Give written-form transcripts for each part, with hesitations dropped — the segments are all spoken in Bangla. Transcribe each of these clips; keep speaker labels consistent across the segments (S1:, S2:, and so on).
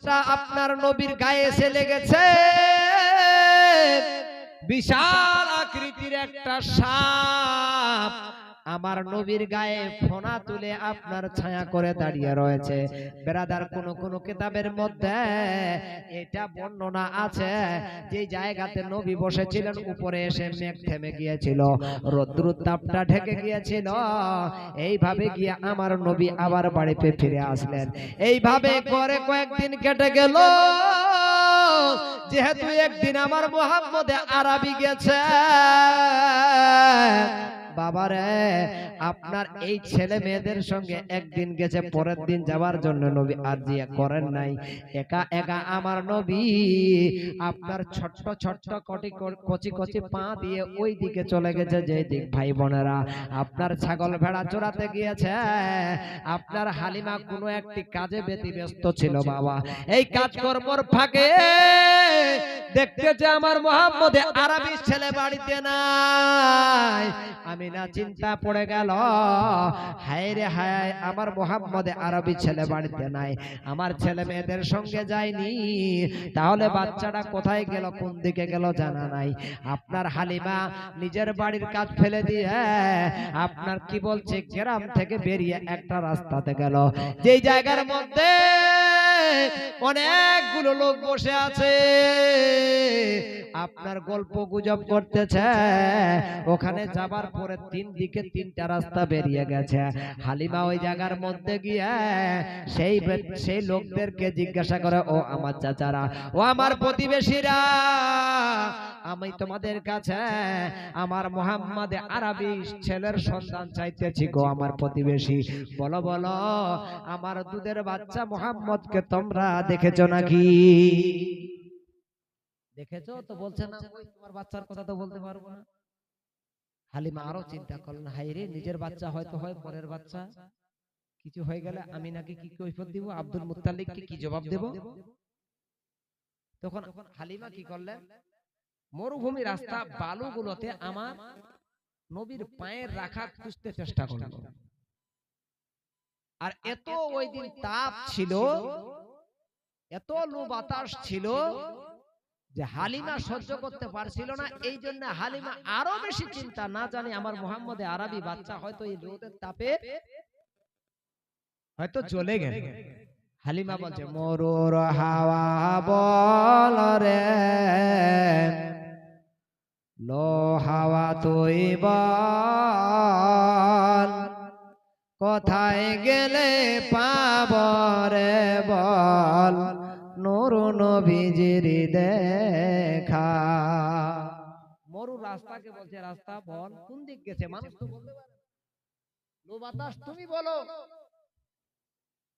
S1: ছোট্টা আপনার নবীর গায়ে এসে লেগেছে বিশাল আকৃতির একটা সাপ আমার নবীর গায়ে ফোনা তুলে আপনার ছায়া করে দাঁড়িয়ে রয়েছে। বেরাদার কোন কিতাবের মধ্যে এটা বর্ণনা আছে যে জায়গাতে নবী বসেছিলেন উপরে এসে মেঘ থেমে গিয়েছিল, রৌদ্রের তাপটা ঢেকে গিয়েছিল। এইভাবে গিয়ে আমার নবী আবার বাড়িতে ফিরে আসলেন। এইভাবে করে কয়েকদিন কেটে গেল। যেহেতু একদিন আমার মুহাম্মদ আরবি গেছে, বাবারে আপনার এই ছেলে মেয়েদের সঙ্গে একদিন গেছে, পরের দিন যাওয়ার জন্য নবী আরজিয়া করেন নাই। একা একা আমার নবী আপনার ছোট্ট ছোট্ট কচি কচি পা দিয়ে ওই দিকে চলে গেছে যে দিক ভাই বোনেরা আপনার ছাগল ভেড়া চড়াতে গিয়েছে। আপনার হালিমা কোনো একটি কাজে ব্যতিব্যস্ত ছিল বাবা। এই কাজকর্মর ফাঁকে দেখতেছে আমার মুহাম্মদ আরবি ছেলে বাড়িতে নাই। আমি না চিন্তা পড়ে গেল, হায় রে হায়, আমার মুহাম্মদ আরবি ছেলে বাড়িতে নাই, আমার ছেলে মেয়েদের সঙ্গে যায়নি, তাহলে বাচ্চাটা কোথায় গেল, কোন দিকে গেল জানা নাই। আপনার হালিমা নিজের বাড়ির কাজ ফেলে দিয়ে আপনার কি বলছে গ্রাম থেকে বেরিয়ে একটা রাস্তাতে গেল, যেই জায়গার মধ্যে অনেকগুলো লোক বসে আছে, আপনার গল্প গুজব করতেছে। ওখানে যাবার পরে তিন দিকে তিনটা রাস্তা বেরিয়ে গেছে। হালিমা ওই জায়গার মধ্যে গিয়ে সেই লোকদেরকে জিজ্ঞাসা করে, ও আমার চাচারা, ও আমার প্রতিবেশীরা, আমি তোমাদের কাছে আমার মুহাম্মদ আরবি ছেলের সন্ধান চাইতেছি গো আমার প্রতিবেশী, বলো বলো আমার দুধের বাচ্চা মুহাম্মদকে তোমরা দেখেছো নাকি? দেখেছো তো? বলছে না, তোমার বাচ্চার কথা তো বলতে পারবো না। হালিমা আরো চিন্তা করলেন, হাই রে, নিজের বাচ্চা হয়তো হয়, পরের বাচ্চা কিছু হয়ে গেলে আমি নাকি কি কৈফিয়ত দিব, আব্দুল মুত্তালিবকে কি জবাব দেব? তখন হালিমা কি করলেন, মরুভূমি রাস্তা বালুগুলোতে আমার নবীর পায়ের রাখা খুঁজতে চেষ্টা করল। আর এত ওই দিন তাপ ছিল, এত লু বাতাস ছিল যে হালিমা সহ্য করতে পারছিল না। এই জন্য হালিমা আরো বেশি চিন্তা, না জানি আমার মুহাম্মদ আরবি বাচ্চা হয়তো এই রোদের তাপে হয়তো জ্বলে গেল। হালিমা বলছে, মরুর হাওয়া বল রে, লো হাওয়া তুই বল, কোথায় গেলে পাব রে বল, নূর নবীজির দেখা। মরু রাস্তাকে বলছে, রাস্তা বল কোন দিক গেছে, মানুষ তো বলতে পারে, লো বাতাস তুমি বলো।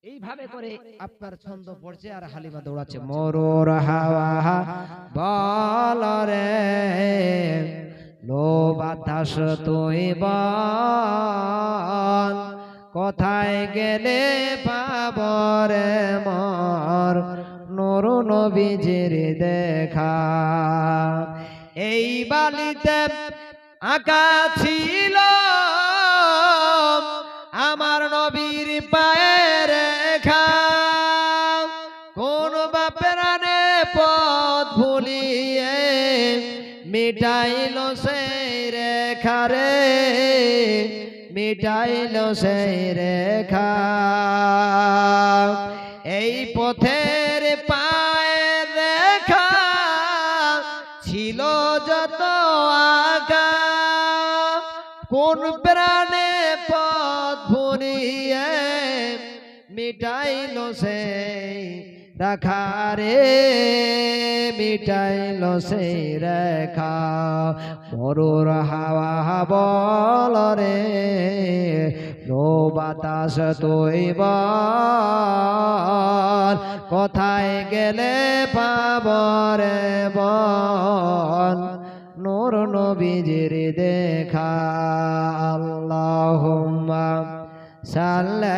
S1: এইভাবে করে আপনার ছন্দ পড়ছে আর হালিমা দৌড়াচ্ছে, মরুর হাওয়া বল রে, লো বাতাস তুই বল, কোথায় গেলে পাব রে মোর নূর নবীজির দেখা। এই বালিতে আঁকা ছিল আমার নবীর পায়ের রেখা, কোন বাপেরানে পথ ভুলিয়ে মিটাইল সেই রেখা রে, মিটাইল সেই রেখা। এই পথের পায়ের রেখা ছিল যত আঁকা, কোন প্রাণে পথ ভুলিয়ে মিটাইল সেই রাখা রে, মিটাইল সেই রেখা। মরুর হাওয়া বল রে, লো বাতাস তুই বল, কোথায় গেলে পাব রে বল, নূর নবীজির দেখা। আল্লাহুম্মা সাল্লি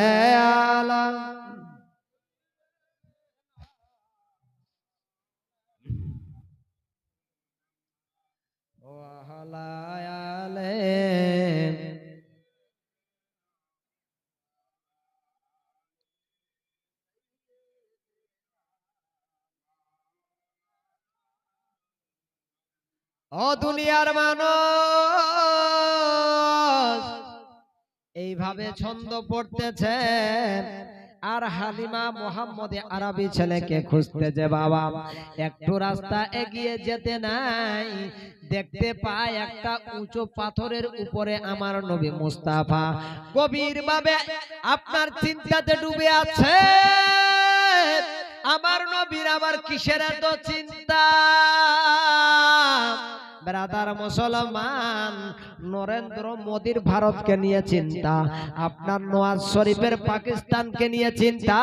S1: আলা ওয়া আলা আলিহি ও দুনিয়ার মানুষ, এইভাবে ছন্দ পড়তেছেন আর হালিমা মুহাম্মদে আরবি ছেলেকে খুঁজতে যে বাবা একটু রাস্তা এগিয়ে যেতে নাই, দেখতে পায় একটা উঁচু পাথরের উপরে আমার নবী মুস্তাফা গভীর ভাবে আপনার চিন্তাতে ডুবে আছে। আমার নবীর আবার কিসের এত চিন্তা? ব্রাদার মুসলমান, নরেন্দ্র মোদীর ভারতকে নিয়ে চিন্তা, আপনার নওয়াজ শরীফের পাকিস্তানকে নিয়ে চিন্তা,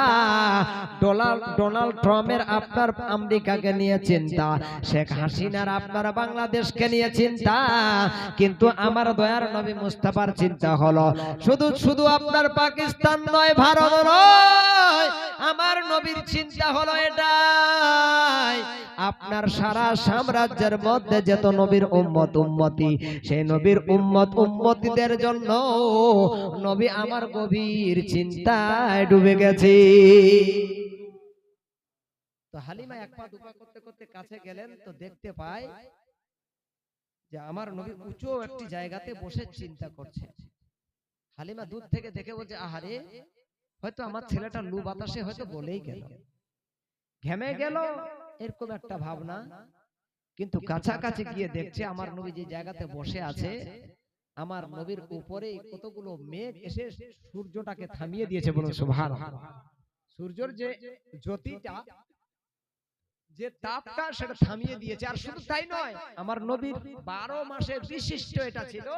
S1: ডোনাল্ড ট্রাম্পের আপনার আমেরিকাকে নিয়ে চিন্তা, শেখ হাসিনার আপনার বাংলাদেশকে নিয়ে চিন্তা, কিন্তু আমার দয়ার নবী মুস্তাফার চিন্তা হলো শুধু আপনার পাকিস্তান নয়, ভারত নয়, আমার নবীর চিন্তা হলো এটাই, আপনার সারা সাম্রাজ্যের মধ্যে যত নবীর উম্মত উম্মতি, সেই নবীর উম্মত উম্মতিদের জন্য নবী আমার গভীর চিন্তায় ডুবে গেছে। তো হালিমা এক পা দুপা করতে করতে কাছে গেলেন, তো দেখতে পায় যে আমার নবী উঁচু একটি জায়গাতে বসে চিন্তা করছে। হালিমা দূর থেকে দেখে বলছে, আহারে, হয়তো আমার ছেলেটা লু বাতাসে হয়তো বলেই গেল, ঘেমে গেল, এরকম একটা ভাবনা। কিন্তু কাছাকাছি গিয়ে দেখছে আমার নবী যে জায়গাতে বসে আছে, আমার নবীর উপরে কতগুলো মেঘ এসে সূর্যটাকে থামিয়ে দিয়েছে। বলুন সুবহানাল্লাহ। সূর্যের যে জ্যোতিটা, যে তাপটা, সেটা থামিয়ে দিয়েছে। আর শুধু তাই নয়, আমার নবীর 12 মাসের বিশিষ্ট এটা ছিল,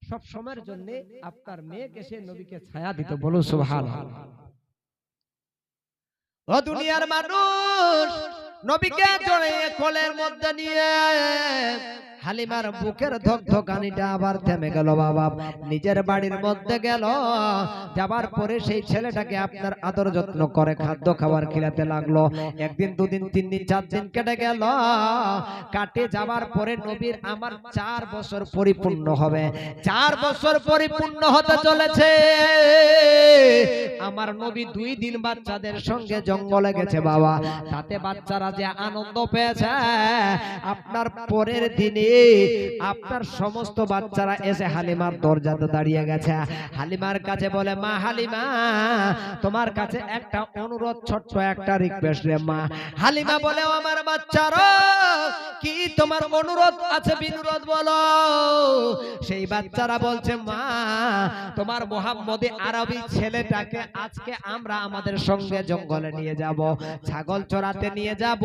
S1: সব সময়ের জন্য আপনার মেঘ এসে নবীকে ছায়া দিত। বলুন সুবহানাল্লাহ। ও দুনিয়ার মানুষ, নবীকে জড়িয়ে কোলের মধ্যে নিয়ে হালিমার বুকের ধকধকানিটা আবার থেমে গেল। বাবা নিজের বাড়ির মধ্যে গেল, যাবার পরে সেই ছেলেটাকে আপনার আদর যত্ন করে খাদ্য খাবার খিলাতে লাগলো। একদিন, দুদিন, 3 দিন, 4 দিন কেটে গেল। কাটে যাবার পরে নবীর আমার 4 বছর পরিপূর্ণ হবে। 4 বছর পরিপূর্ণ হতে চলেছে। আমার নবী 2 দিন বাচ্চাদের সঙ্গে জঙ্গলে গেছে বাবা, তাতে বাচ্চারা যে আনন্দ পেয়েছে, আপনার পরের দিনে আপনার সমস্ত বাচ্চারা এসে হালিমার দরজাতে দাঁড়িয়ে গেছে। হালিমার কাছে বলে, মা হালিমা, তোমার কাছে একটা অনুরোধ, ছোট্ট একটা রিকোয়েস্ট রে মা। হালিমা বলে, আমার বাচ্চারা, কি তোমার অনুরোধ আছে, বিনুরোধ বলো। সেই বাচ্চারা বলছে, মা, তোমার মুহাম্মদী আরবি ছেলেটাকে আজকে আমরা আমাদের সঙ্গে জঙ্গলে নিয়ে যাব, ছাগল চড়াতে নিয়ে যাব।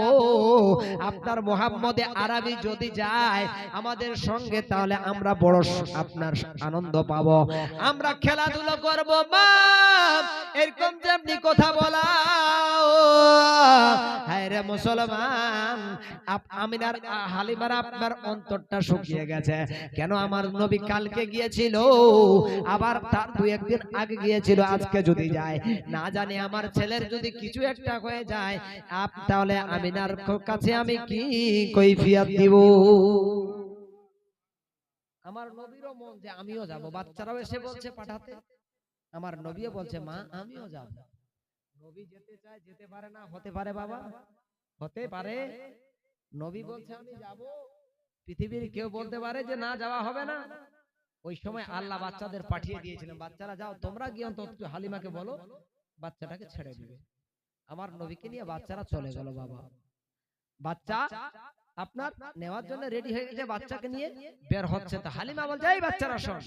S1: আপনার মুহাম্মদী আরবি যদি যায় আমাদের সঙ্গে, তাহলে আমরা বড় আপনার আনন্দ পাবো, আমরা খেলাধুলা করব। মা, এরকম যেমনি কথা বলা, হায় রে মুসলমান, আমিনার হালিমার আপনার অন্তরটা শুকিয়ে গেছে। কেন? আমার নবী কালকে গিয়েছিল, আবার তার 2-1 দিন আগে গিয়েছিল, আজকে যদি যায়, না জানি আমার ছেলের যদি কিছু একটা হয়ে যায়, তাহলে আমিনার কাছে আমি কি কৈফিয়ত দিব? আমার নবীরও মন যে আমিও যাব, বাচ্চারাও এসে বলছে পাঠাতে, আমার নবীও বলছে, মা আমিও যাব। নবী যেতে চায়, যেতে পারে না, হতে পারে বাবা, হতে পারে। নবী বলছে আমি যাব, পৃথিবীর কেউ বলতে পারে যে না, যাওয়া হবে না। ওই সময় আল্লাহ বাচ্চাদের পাঠিয়ে দিয়েছিলেন, বাচ্চারা যাও, তোমরা গিয়ে অন্তত হালিমাকে বলো বাচ্চাটাকে ছেড়ে দিবে। আমার নবীকে নিয়ে বাচ্চারা চলে গেল বাবা। বাচ্চা আপনার নেওয়ার জন্য রেডি হয়ে গেছে, বাচ্চাকে নিয়ে বের হচ্ছে। তো হালিমা বলছে, এই বাচ্চারা শোন,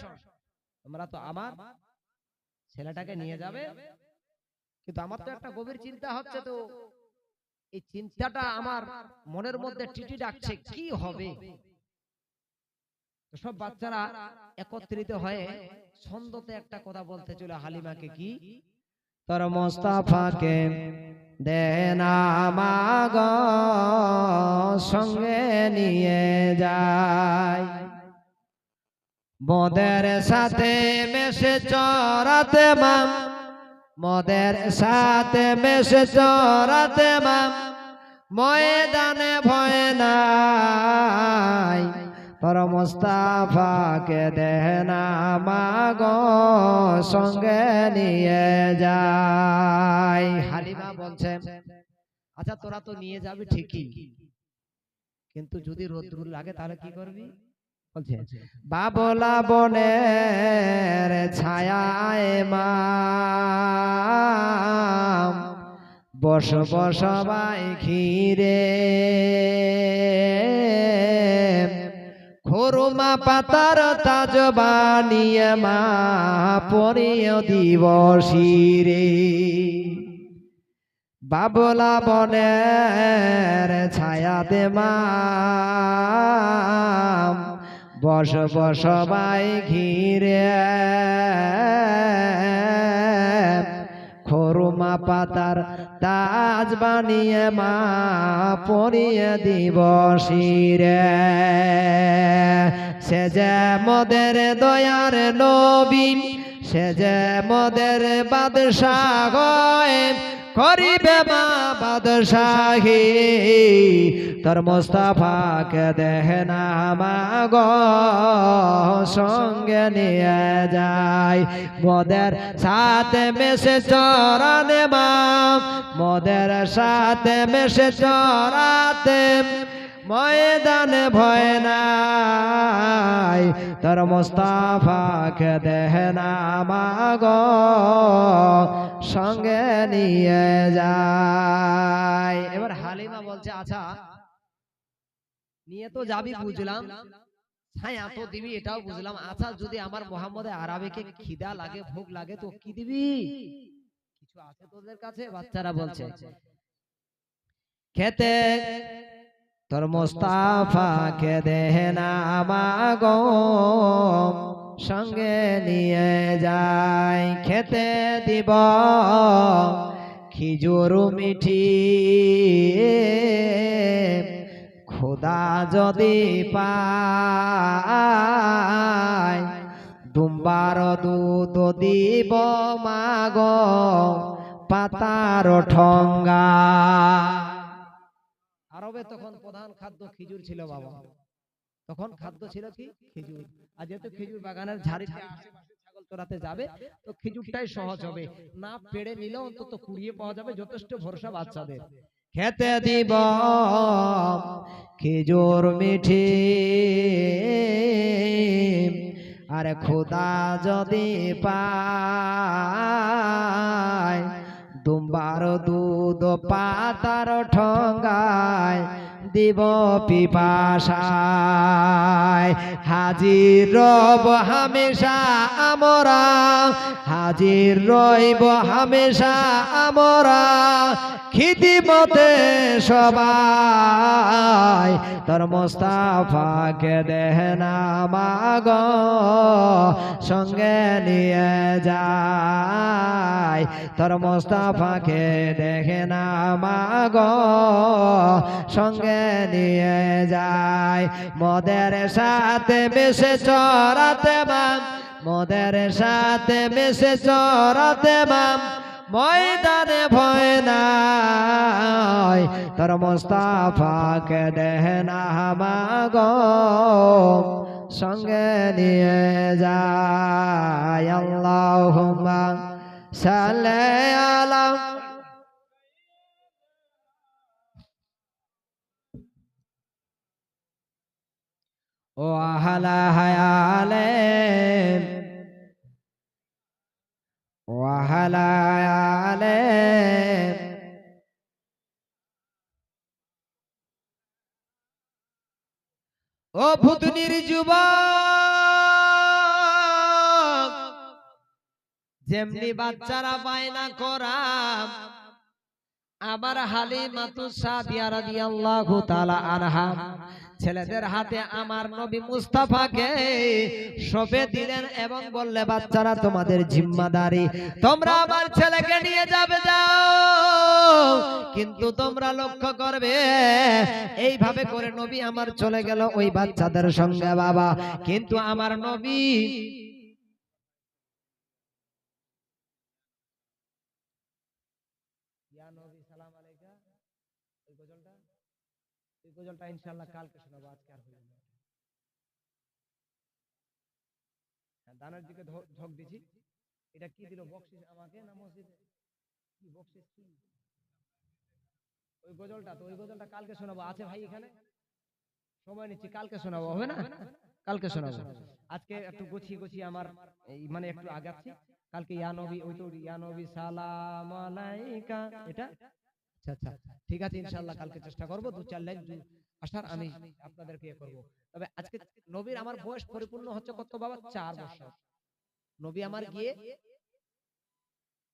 S1: তোমরা তো আমার ছেলেটাকে নিয়ে যাবে, কিন্তু আমার তো একটা গভীর চিন্তা হচ্ছে। তো এই চিন্তাটা আমার মনের মধ্যে টিটি ডাকছে, কি হবে? তো সব বাচ্চারা একত্রিত হয়ে ছন্দতে একটা কথা বলতে ছিল হালিমাকে, কি, তোর মোস্তাফাকে দেনা মাগ সঙ্গে নিয়ে যায়, মদের সাথে মেশে চরাতে মাম, মদের সাথে মেশে চরাতে মাম, ময়দানে ভয় নাই, তোর মোস্তাফাকে দেনা মাগ সঙ্গে নিয়ে যায়। হালিমা বলছে, আচ্ছা তোরা তো নিয়ে যাবি ঠিকই, কিন্তু যদি রোদ্র লাগে তাহলে কি করবি? বলছে বাবলা বনের ছায়ায় মা বস সবাই ঘিরে খোরমা পাতার তাজ বানিয়ে মা পরিয় দিবসিরে বাবলা বনের ছায়াতে মা বস সবাই ঘিরে খোরমা পাতার তাজ বানিয়ে মা পরিয়ে দিবসিরে সে যে মোদের দয়ার নবী সে যে মোদের বাদশাহ করিবে মা বাদশাহী তোর মোস্তফাকে দেহে না মাগ সঙ্গে নিয়ে যায় মোদের সাথে মেশে চরানে মা মোদের সাথে মেশে চরাতে ময়দানে ভয় নাই তোর মোস্তফাকে দেহে না মাগ সঙ্গে নিয়ে যায়। এবার হালিমা বলছে আচ্ছা নিয়ে তো যাবি বুঝলাম, ছায়া তো দিবি এটাও বুঝলাম, আচ্ছা যদি আমার মোহাম্মদে আরাবিকে খিদা লাগে ভোগ লাগে তো কি দিবি? কিছু আছে তোদের কাছে? বাচ্চারা বলছে খেতে তোর মোস্তফাকে দেহে না মাগো সঙ্গে নিয়ে যায় খেতে দিব খিজুর মিঠি খোদা যদি পায় দুম্বার দুধ দিব মাগো পাতার ঠঙ্গা। আরবে তখন প্রধান খাদ্য খিজুর ছিল বাবা, তখন খাদ্য ছিল কি খেজুর। আর যেহেতু খেজুর বাগানের ঝাড়ি ছাগল চড়াতে যাবে তো খেজুরটাই সহজ হবে, না পেড়ে নিলে অন্তত কুড়িয়ে পাওয়া যাবে, যথেষ্ট ভরসা বাচ্চাদের। খেতে দিব খেজুর মিঠি আরে খোদা যদি পায় দুম্বার দুধ পাতার ঠঙ্গায় দিব পিপাসায় হাজির রব হামেশা আমরা হাজির রইব হামেশা আমরা খিদমতে সবাই তোর মোস্তফাকে দেহে না মাগ সঙ্গে নিয়ে যায় তোর মোস্তফাকে দেখে না মাগ সঙ্গে নিয়ে যায় মোদের সাথে মিশে চরাতে মাম মোদের সাথে মিশে চরাতে মাম ময়দানে ভয় নাই তোর মোস্তফাকে দেহে না মাগ সঙ্গে নিয়ে যায়। আল্লাহুম্মা সাল্লি আলা ও আহলা হায়ালে ও আহলা হায়ালে ও ভুতনির যুবক যেমনি বাচ্চারা বায়না করা আবার হালিমাতু সাদিয়া রাদিয়াল্লাহু তাআলা আনহা ছেলেদের হাতে আমার নবী মুস্তাফাকে সঁপে দিলেন এবং বললে বাচ্চারা তোমাদের জিম্মাদারি তোমরা আমার ছেলেকে নিয়ে যাবে যাও, কিন্তু তোমরা লক্ষ্য করবে এইভাবে করে নবী আমার চলে গেল ওই বাচ্চাদের সঙ্গে বাবা, কিন্তু আমার নবী গজলটা ইনশাআল্লাহ কালকে শোনাবো, আজকে আর হলো না। দানের দিকে ঝোঁক দিছি। এটা কি দিল বকশিশ আমাকে না মসজিদে? কি বকশিশ কি? ওই গজলটা তো ওই গজলটা কালকে শোনাবো, আছে ভাই এখানে? সময় নিচ্ছি, কালকে শোনাবো, হবে না? কালকে শোনাবো। আজকে একটু গুছিয়ে আমার মানে একটু আগাচ্ছি। কালকে ইয়া নবী, ওই তো ইয়া নবী সালাম আলাইকা, এটা আচ্ছা ঠিক আছে, ইনশাআল্লাহ কালকে চেষ্টা করব 2-4 লাইন আসার আমি আপনাদেরকে ইয়ে করব। তবে আজকে নবীর আমার বয়স পরিপূর্ণ হচ্ছে কত বাবা? 4 বছর। নবী আমার গিয়ে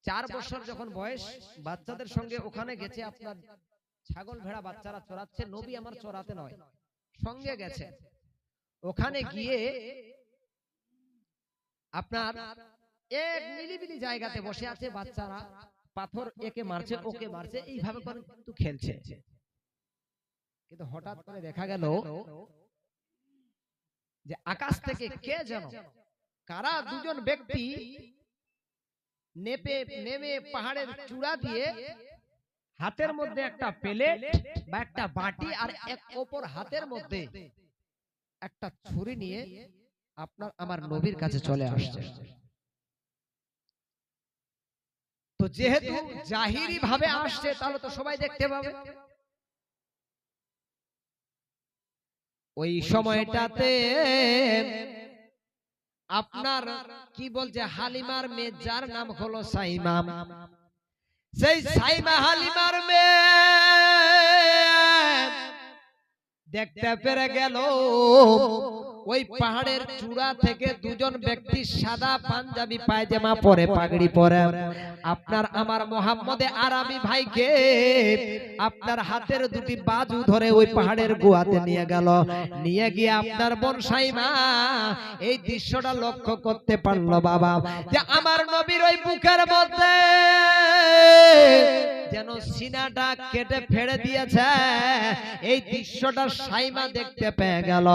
S1: 4 বছর যখন বয়স, বাচ্চাদের সঙ্গে ওখানে গেছে, আপনার ছাগল ভেড়া বাচ্চারা চড়াচ্ছে, নবী আমার চড়াতে নয়, সঙ্গে গেছে। ওখানে গিয়ে আপনার এক নিলিবিলি জায়গাতে বসে আছে, বাচ্চারা পাথর একে মারছে ওকে মারছে, এইভাবে করে কিন্তু খেলছে। কিন্তু হঠাৎ করে দেখা গেল যে আকাশ থেকে কে যেন কারা দুজন ব্যক্তি নেমে পাহাড়ের চূড়া দিয়ে হাতের মধ্যে একটা প্লেট বা একটা বাটি আর এক অপর হাতের মধ্যে একটা ছুরি নিয়ে আপনার আমার নবীর কাছে চলে আসছে। তো যেহেতু জাহিরি ভাবে আসছে, তাহলে তো সবাই দেখতে পাবে। ওই সময়টাতে আপনার কি বলছে, হালিমার মেয়ে যার নাম হলো সাইমা, সেই সাইমা হালিমার মেয়ে দেখতে পেরে গেল ওই পাহাড়ের চূড়া থেকে দুজন ব্যক্তি সাদা পাঞ্জাবি পায়জামা পরে, পাগড়ি পরে, আপনার আমার মোহাম্মদে আরাবী ভাইকে আপনার হাতের দুটি বাজু ধরে ওই পাহাড়ের গুহাতে নিয়ে গেল। নিয়ে গিয়ে আপনার বোন সাইমা এই দৃশ্যটা লক্ষ্য করতে পারলো বাবা, যে আমার নবীর ওই বুকের মধ্যে যেন সিনাটা কেটে ফেড়ে দিয়েছে। এই দৃশ্যটা সাইমা দেখতে পেয়ে গেল।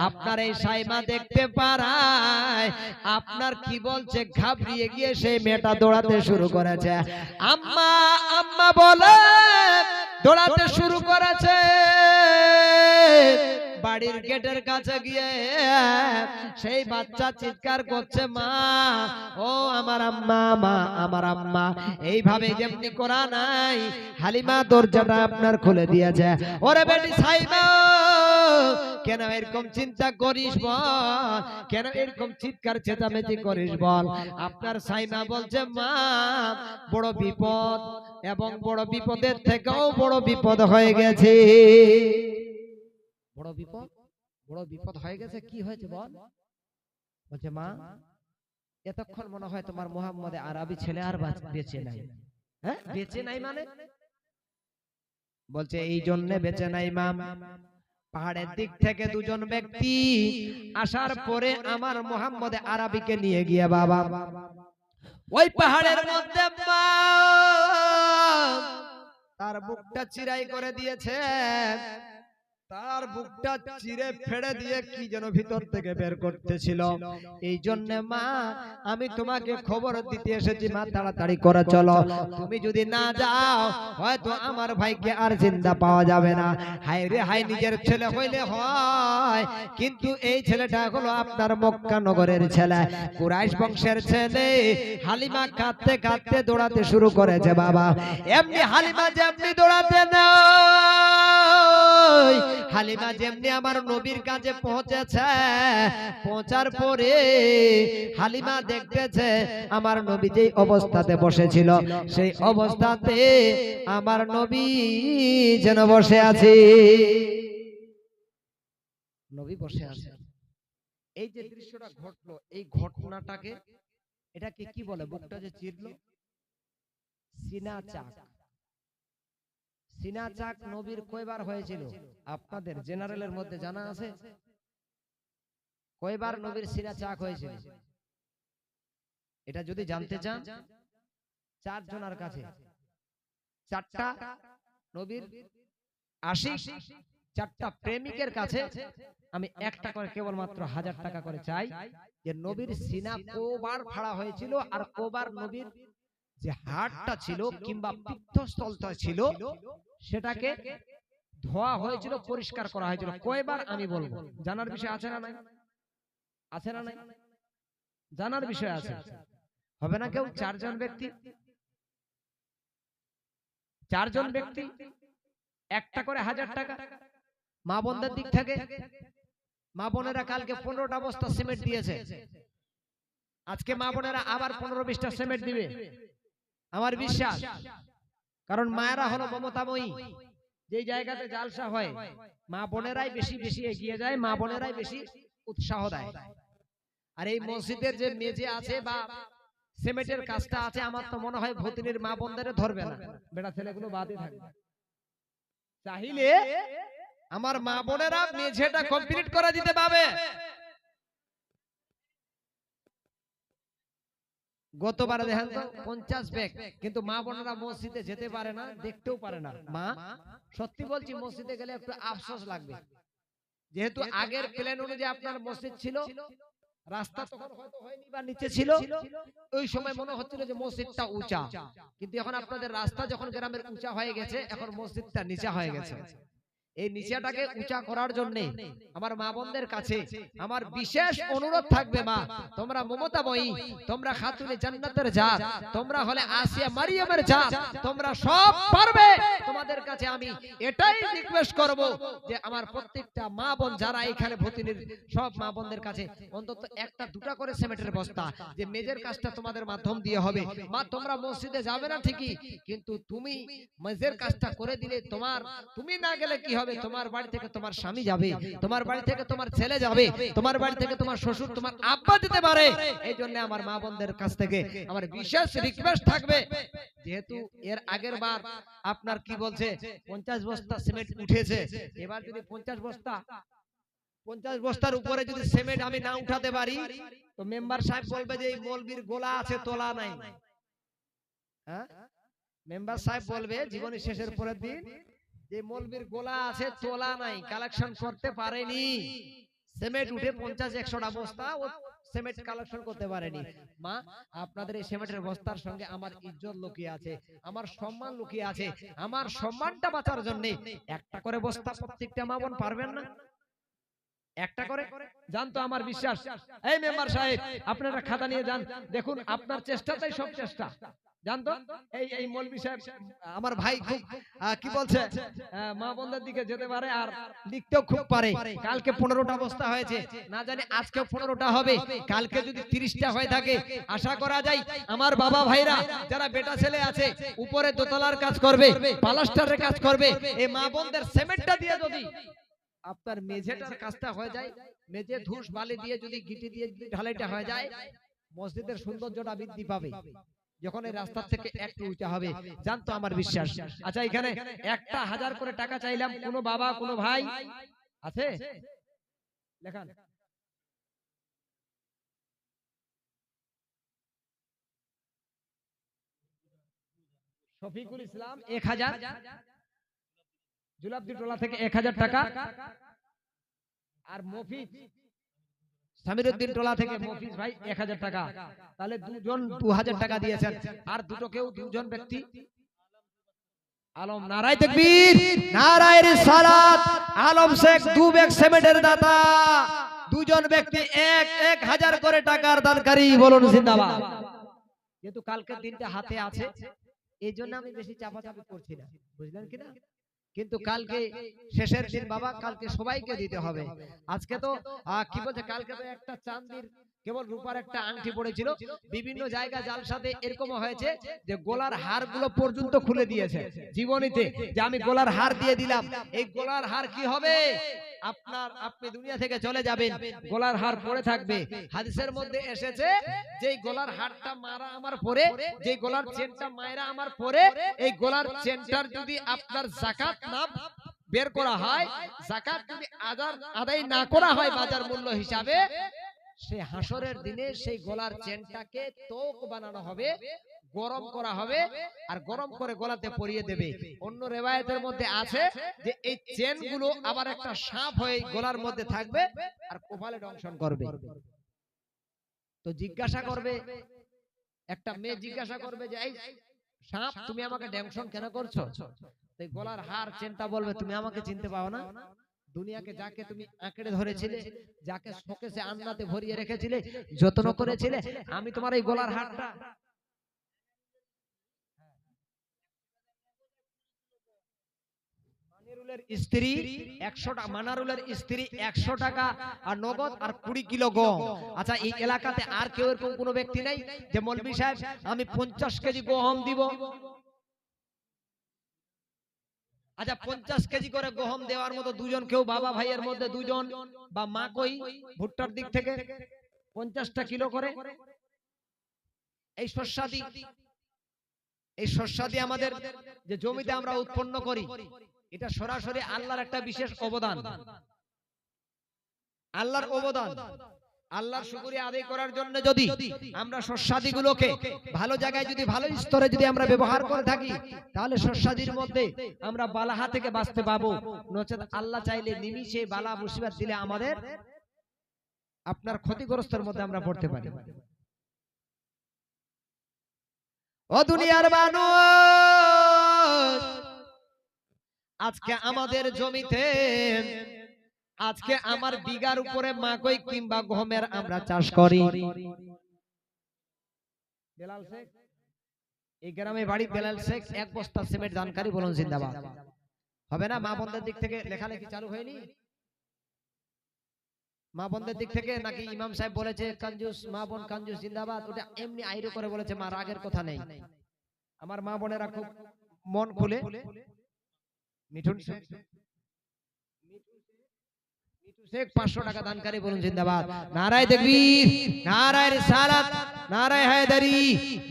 S1: আপনার এই সাইমা দেখতে পারায় আপনার কি বলছে, ঘাবড়িয়ে গিয়ে সেই মেয়েটা দৌড়াতে শুরু করেছে। আম্মা আম্মা বলে দৌড়াতে শুরু করেছে। বাড়ির গেটের কাছে গিয়ে সেই বাচ্চা চিৎকার করছে, মা ও আমার আম্মা, মা আমার আম্মা। এইভাবে যেমনি করা নাই, হালিমা দরজাটা আপনার খুলে দিয়েছে। ওরে বেটি সাইমা, কেন এরকম চিন্তা করিস বল, কেন এরকম চিৎকার চেঁচামেচি করিস বল। আপনার সাইমা বলছে, মা বড় বিপদ, এবং বড় বিপদের থেকেও বড় বিপদ হয়ে গেছে। বড় বিপদ হয়ে গেছে। কি হয়েছে বল? বলছে, মা এতক্ষণ মনে হয় তোমার মোহাম্মদে আরবি ছেলে আর বেঁচে নাই। হ্যাঁ, বেঁচে নাই মানে? বলছে এই জন্য বেঁচে নাই মা, পাহাড়ের দিক থেকে দুজন ব্যক্তি আসার পরে আমার মোহাম্মদে আরবিকে নিয়ে গিয়ে বাবা ওই পাহাড়ের মধ্যে তার বুকটা চিরাই করে দিয়েছে। তার বুকটা চিরে ফেড়ে দিয়ে কি যেন ভিতর থেকে বের করতেছিল। এই জন্য মা আমি তোমাকে খবর দিতে এসেছি, মা তাড়াতাড়ি করে চলো। তুমি যদি না যাও হয়তো আমার ভাইকে আর জিন্দা পাওয়া যাবে না। হায় রে হায়, নিজের ছেলে হইলে হয়, কিন্তু এই ছেলেটা হলো আপনার মক্কা নগরের ছেলে, কুরাইশ বংশের ছেলে। হালিমা কাঁদতে কাঁদতে দৌড়াতে শুরু করেছে বাবা। এমনি হালিমা যেমনি দৌড়াতে না, হালিমা যেমনি আমার নবীর কাছে পৌঁছেছে, পৌঁছার পরে হালিমা দেখতেছে আমার নবী যেই অবস্থাতে বসেছিল সেই অবস্থাতে আমার নবী যেন বসে আছে। নবী বসে আছে। এই যে দৃশ্যটা ঘটলো, এই ঘটনাটাকে এটাকে কি বলে? বুকটা যে চিরলো, সিনা চাক। সিনা চাক নবীর কয়বার হয়েছিল আপনাদের জেনারেলের মধ্যে জানা আছে? কয়বার নবীর সিনা চাক হয়েছিল? এটা যদি জানতে চান 4 জনের কাছে 4টা নবীর আশিক, 4টা প্রেমিকের কাছে আমি একটা করে কেবলমাত্র 1000 টাকা করে চাই, যে নবীর সিনা কবার ফাড়া হয়েছিল আর কবার নবীর যে হাড়টা ছিল কিংবা পিত্তস্থলটা ছিল সেটাকে ধোয়া হয়েছিল, পরিষ্কার করা হয়েছিল, কয়বার আমি বলবো। জানার বিষয় আছে না নাই? আছে না নাই? জানার বিষয় আছে। হবে না কেউ? 4 জন ব্যক্তি, 4 জন ব্যক্তি একটা করে 1000 টাকা। মা বোনদের দিক থেকে মা বোনেরা কালকে 15টা বস্তা সিমেন্ট দিয়েছে, আজকে মা বোনেরা আবার 15-20টা সিমেন্ট দিবে আমার বিশ্বাস। কারণ মায়েরা হলো মমতাময়ী, যে জায়গাতে জালসা হয় মা বোনেরাই বেশি বেশি এগিয়ে যায়, মা বোনেরাই বেশি উৎসাহ দেয়। আর এই মসজিদের যে মেজে আছে বা সিমেন্টের কাজটা আছে, আমার তো মনে হয় ভতিনীর মা বোনদের ধরবে না, বেটা ছেলেগুলো বাদই থাকবে। চাইলে আমার মা বোনেরা মেঝেটা কমপ্লিট করে দিতে পারবে। গতবারে দেখেন তো 50 ব্যাগ, কিন্তু মা বোনেরা মসজিদে যেতে পারে না, দেখতেও পারে না। মা সত্যি বলছি, মসজিদে গেলে একটু আফসোস লাগবে, যেহেতু আগের প্ল্যান অনুযায়ী আপনার মসজিদ ছিল, রাস্তা তখন হয়তো হয়নি বা নিচে ছিল, ওই সময় মনে হচ্ছিল যে মসজিদটা উঁচা, কিন্তু এখন আপনাদের রাস্তা যখন গ্রামের উঁচা হয়ে গেছে, এখন মসজিদটা নিচা হয়ে গেছে। এই নিচাটাকে উঁচা করার জন্য আমার মা বোনদের কাছে আমার বিশেষ অনুরোধ থাকবে, মা তোমরা মমতাময়ী, তোমরা খাতুনে জান্নাতের জাত, তোমরা হলে আসিয়া মারিয়ামের জাত, তোমরা সব পারবে। তোমাদের কাছে আমি এটাই রিকোয়েস্ট করব যে আমার প্রত্যেকটা মা বোন যারা এখানে ভতিনীর সব মা বোনদের কাছে অন্তত একটা দুটা করে সিমেন্টের বস্তা, যে মেজের কাজটা তোমাদের মাধ্যম দিয়ে হবে। মা তোমরা মসজিদে যাবে না ঠিকই, কিন্তু তুমি মেজের কাজটা করে দিলে তুমি না গেলে কি হবে, তোমার বাড়ি থেকে তোমার স্বামী যাবে, তোমার বাড়ি থেকে তোমার ছেলে যাবে, তোমার বাড়ি থেকে তোমার শ্বশুর, তোমার আব্বা যেতে পারে। এই জন্য আমার মা বোনদের কাছ থেকে আমার বিশেষ রিকোয়েস্ট থাকবে, যেহেতু এর আগের বার আপনার কি বলছে 50 বস্তা সিমেন্ট উঠেছে, এবার যদি 50 বস্তার উপরে যদি সিমেন্ট আমি না উঠাতে পারি, তো মেম্বার সাহেব বলবে যে এই মৌলবীর গোলা আছে, তোলা নাই। হ্যাঁ, মেম্বার সাহেব বলবে জীবনী শেষের পরের দিন যে মৌলবীর গোলা আছে, তোলা নাই, কালেকশন করতে পারেনি, সিমেন্ট উঠে 50-100টা বস্তা ও সিমেন্ট কালেকশন করতে পারেনি। মা আপনাদের এই সিমেন্টের বস্তার সঙ্গে আমার ইজ্জত লুকিয়ে আছে, আমার সম্মান লুকিয়ে আছে, আমার সম্মানটা বাঁচার জন্য একটা করে বস্তা প্রত্যেকটা মা বোন পারবেন না? একটা করে জানতো আমার বিশ্বাস। এই মেম্বার সাহেব আপনারা খাতা নিয়ে যান, দেখুন আপনার চেষ্টাটাই সব চেষ্টা, জানতো এই মৌলবী সাহেব আমার ভাই খুব কি বলছে মা বোনদের দিকে যেতে পারে আর লিখতেও খুব পারে। কালকে 15টা বস্তা হয়েছে, না জানি আজকেও 15টা হবে, কালকে যদি 30টা হয়ে থাকে আশা করা যায় আমার বাবা ভাইরা যারা বেটা ছেলে আছে উপরে দোতলার কাজ করবে, প্লাস্টারের কাজ করবে, এই মা বোনদের সিমেন্টটা দিয়ে যদি আপনার মেঝেটার কাজটা হয়ে যায়, মেঝে ধূস বালি দিয়ে যদি গিটি দিয়ে ঢালাইটা হয়ে যায়, মসজিদের সৌন্দর্যটা বৃদ্ধি পাবে যখন এই রাস্তা থেকে একটু উঁচা হবে, জানতো আমার বিশ্বাস। আচ্ছা এখানে 1000 করে টাকা চাইলাম, কোনো বাবা কোনো ভাই আছে লেখান? শফিকুল ইসলাম 1000, জুলাবদি টোলা থেকে 1000 টাকা, আর মফিজ সামিরউদ্দিন টোলা থেকে মফিজ ভাই 1000 টাকা, তাহলে দুজন 2000 টাকা দিয়েছেন। আর দুজন ব্যক্তি আলম, নারায়ে তাকবীর, নারায়ে রিসালাত, আলম শেখ 2 ব্যাগ সিমেন্টের দাতা, দুজন ব্যক্তি 1000 করে টাকার দানকারী, বলুন জিন্দাবাদ। যেহেতু কালকের দিনটা হাতে আছে, এই জন্য আমি বেশি চাপাচাপি করছি না, বুঝলেন কিনা? কিন্তু কালকে শেষের দিন বাবা, কালকে সবাইকে দিতে হবে। আজকে তো কি বলছে, কালকে তো একটা চাঁদির কেবল রূপার একটা আংটি পড়েছিল, বিভিন্ন জায়গা জালসাতে এরকম হয়েছে যে গোলার হার গুলো পর্যন্ত খুলে দিয়েছে জীবনীতে, যে আমি গোলার হার দিয়ে দিলাম। এই গোলার হার কি হবে, আপনি দুনিয়া থেকে চলে যাবেন, গোলার হার পড়ে থাকবে। হাদিসের মধ্যে এসেছে যে গোলার হারটা মারা আমার পরে, যে গোলার চেনটা মায়েরা আমার পরে, এই গোলার চেনটার যদি আপনার যাকাত না বের করা হয়, যাকাত যদি আদায় না করা হয় বাজার মূল্য হিসাবে, সে হাসরের দিনে সেই গলার চেনটাকে তোক বানানো হবে, গরম করা হবে, আর গরম করে গলাতে পরিয়ে দেবে। অন্য রিওয়ায়াতের মধ্যে আছে যে এই চেনগুলো আবার একটা সাপ হয়ে গলার মধ্যে থাকবে আর কপালে দংশন করবে। তো জিজ্ঞাসা করবে, একটা মেয়ে জিজ্ঞাসা করবে যে এই সাপ তুমি আমাকে দংশন কেন করছো? তো গলার হার চেনটা বলবে তুমি আমাকে চিনতে পাও না? দুনিয়াকে যাকে তুমি আঁকড়ে ধরেছিলে, যাকে শোকেসে আন্নাতে ভরিয়ে রেখেছিলে, যত্ন করেছিলে, আমি তোমার এই গলার হারটা স্ত্রী 100 টাকা, মানারুলের স্ত্রী 100 টাকা আর নগদ আর 20 কিলো গম। আচ্ছা, এই এলাকাতে আর কেউ এরকম কোনো ব্যক্তি নেই যে মৌলভী সাহেব আমি 50 কেজি গম দিব? আচ্ছা, 50 কেজি করে গম দেওয়ার মতো দুজন কেউ বাবা ভাইয়ের মধ্যে দুজন বা মা কই ভুট্টার দিক থেকে 50টা কিলো করে এই শস্যাদি আমাদের যে জমিতে আমরা উৎপন্ন করি, এটা সরাসরি আল্লাহর একটা বিশেষ অবদান, আল্লাহর অবদান। আল্লাহর শুকরিয়া আদায় করার জন্য যদি আমরা শস্যাদিগুলোকে ভালো জায়গায় যদি ভালো স্তরে যদি আমরা ব্যবহার করে থাকি, তাহলে শস্যাদির মধ্যে আমরা বালাহা থেকে বাঁচতে পাবো। নচেত আল্লাহ চাইলে নিমিষে বালা মুসিবত দিলে আমাদের আপনার ক্ষতিগ্রস্তের মধ্যে আমরা পড়তে পারি। ও দুনিয়ার মানুষ, আজকে আমাদের জমিতে, আজকে আমার বিঘার উপরে মাকই কিংবা গমের আমরা চাষ করি। বেলাল শেখ, এই গ্রামে বাড়ি বেলাল শেখ, 1 বস্তা সিমেন্ট দানকারী, বলুন জিন্দাবাদ। হবে না? মা বোনদের দিক থেকে লেখালেখি চালু হয়নি? মা বোনদের দিক থেকে নাকি ইমাম সাহেব বলেছে কঞ্জুস, মা বোন কঞ্জুস জিন্দাবাদ? ওটা এমনি আইরো করে বলেছে, মা রাগের কথা নেই। আমার মা বোনেরা খুব মন খুলে, মিঠুন শেখ 500 টাকা দানকারী, বলুন জিন্দাবাদ। নারায়ে তাকবীর, নারায়ে রিসালাত, নারায়ে হায়দারি।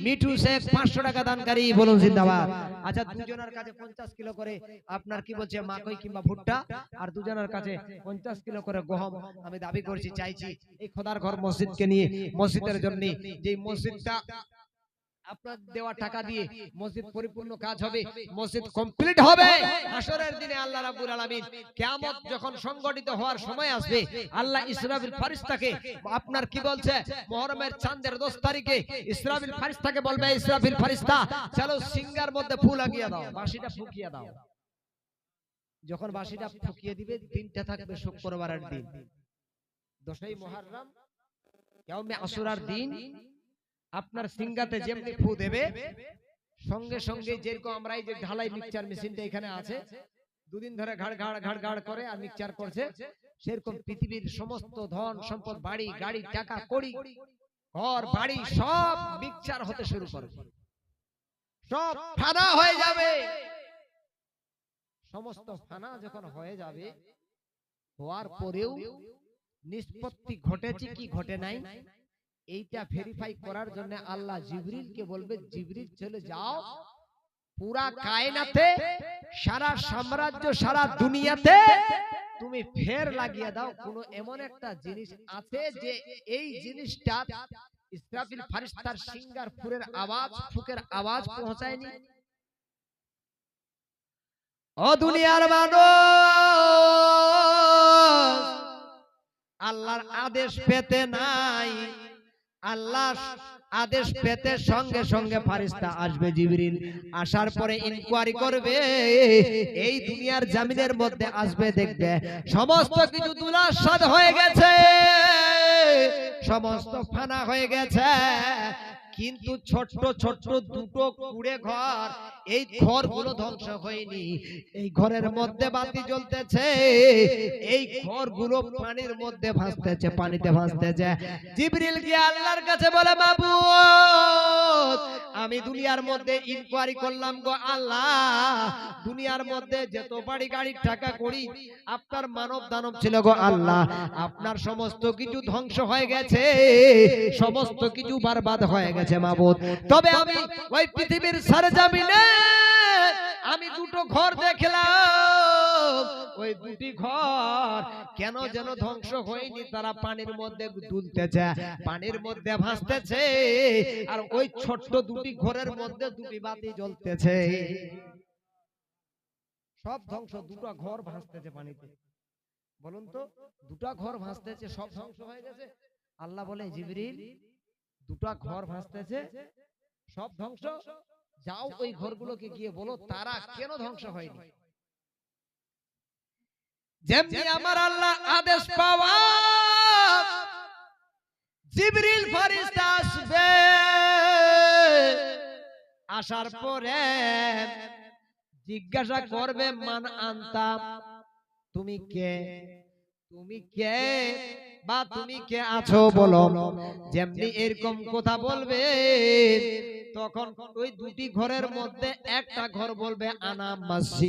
S1: মিঠু শেখ 500 টাকা দানকারী, বলুন জিন্দাবাদ। আচ্ছা, দুজনের কাছে 50 কিলো করে আপনার কি বলছে মাকই কিংবা ভুট্টা, আর দুজনের কাছে 50 কিলো করে গম আমি দাবি করছি, চাইছি এই খোদার ঘর মসজিদকে নিয়ে, মসজিদের জন্য, যে মসজিদটা আপনার দেওয়া টাকা দিয়ে মসজিদ পরিপূর্ণ কাজ হবে, মসজিদ কমপ্লিট হবে। হাশরের দিনে আল্লাহ রাব্বুল আলামিন কিয়ামত যখন সংগঠিত হওয়ার সময় আসবে, আল্লাহ ইসরাফিল ফেরেশতাকে আপনার কি বলছে, মুহররমের চাঁদের 10 তারিখে ইসরাফিল ফেরেশতাকে বলবে, ইসরাফিল ফেরেশতা চলো সিঙ্গার মধ্যে ফুল লাগিয়ে দাও, বাঁশিটা ফুকিয়ে দাও। যখন বাঁশিটা ফুকিয়ে দিবে, দিনটা থাকবে শুক্রবারের দিন, 10ই মুহররম, ইয়াউমে আশুরার দিন। আপনার সিঙ্গাতে যেমনি ফু দেবে, সঙ্গে সঙ্গে যেরকম আমরা এই যে ঢালাই মিক্সচার মেশিনটা এখানে আছে, দুদিন ধরে ঘাড় ঘাড় ঘাড় ঘাড় করে আর মিক্সচার করছে, সেরকম পৃথিবীর সমস্ত ধন সম্পদ, বাড়ি গাড়ি, টাকা কড়ি, ঘর বাড়ি সব মিক্সচার হতে শুরু করবে, সব ফানা হয়ে যাবে। সমস্ত ফানা যখন হয়ে যাবে, হওয়ার পরেও নিষ্পত্তি ঘটেছে কি ঘটে নাই, এইটা ভেরিফাই করার জন্য আল্লাহ জিবরিলকে বলবে, জিবরিল চলে যাও পুরা কায়নাতে, সারা সাম্রাজ্য, সারা দুনিয়াতে তুমি ফের লাগিয়ে দাও, কোন এমন একটা জিনিস আছে যে এই জিনিসটা ইসরাফিল ফেরেশতার সিঙ্গার ফুরের আওয়াজ, ফুকের আওয়াজ পৌঁছায়নি। ও দুনিয়ার মানুষ, আল্লাহর আদেশ পেতে নাই, আল্লাহ আদেশ পেতে সঙ্গে সঙ্গে ফেরেশতা আসবে, জিবরিল আসার পরে ইনকোয়ারি করবে, এই দুনিয়ার জমিনের মধ্যে আসবে, দেখবে সমস্ত কিছু দুলাশাদ হয়ে গেছে, সমস্ত ফানা হয়ে গেছে, কিন্তু ছোট্ট ছোট্ট দুটো কুড়ে ঘর, এই ঘরগুলো ধ্বংস হয়নি, এই ঘরের মধ্যে বাতি জ্বলতেছে, এই ঘরগুলো পানির মধ্যে ভাসতেছে, পানিতে ভাসতেছে। জিবরিল গিয়ে আল্লাহর কাছে বলে, মাবুদ আমি দুনিয়ার মধ্যে ইনকোয়ারি করলাম গো আল্লাহ, দুনিয়ার মধ্যে যত বাড়ি গাড়ি টাকা করি আপনার মানব দানব ছিল গো আল্লাহ, আপনার সমস্ত কিছু ধ্বংস হয়ে গেছে, সমস্ত কিছু বরবাদ হয়ে গেছে মাবুদ। তবে আমি ওই পৃথিবীর সরজমিনে আমি দুটো ঘর দেখলাম, ওই দুটি ঘর কেন যেন ধ্বংস হয়নি, তারা পানির মধ্যে দুলতেছে, পানির মধ্যে ভাসতেছে, আর ওই ছোট্ট দুটি ঘরের মধ্যে দুটি বাতি জ্বলতেছে, সব ধ্বংস, দুটো ঘর ভাসতেছে পানিতে। বলুন তো, দুটো ঘর ভাসতেছে, সব ধ্বংস হয়ে গেছে। আল্লাহ বলে, জিবরিল দুটো ঘর ভাসতেছে, সব ধ্বংস, যাও ওই ঘরগুলোকে গিয়ে বলো তারা কেন ধ্বংস হয়নি। যেমনি আমার আল্লাহ আদেশ পাওয়া, জিবরিল ফেরেশতা আসবে, আসার পরে জিজ্ঞাসা করবে মান আনতা, তুমি কে, তুমি কে বা তুমি কে আছো বলো। যেমনি এরকম কথা বলবে তখন ওই দুটি ঘরের মধ্যে একটা ঘর বলবে আনা মসজিদ।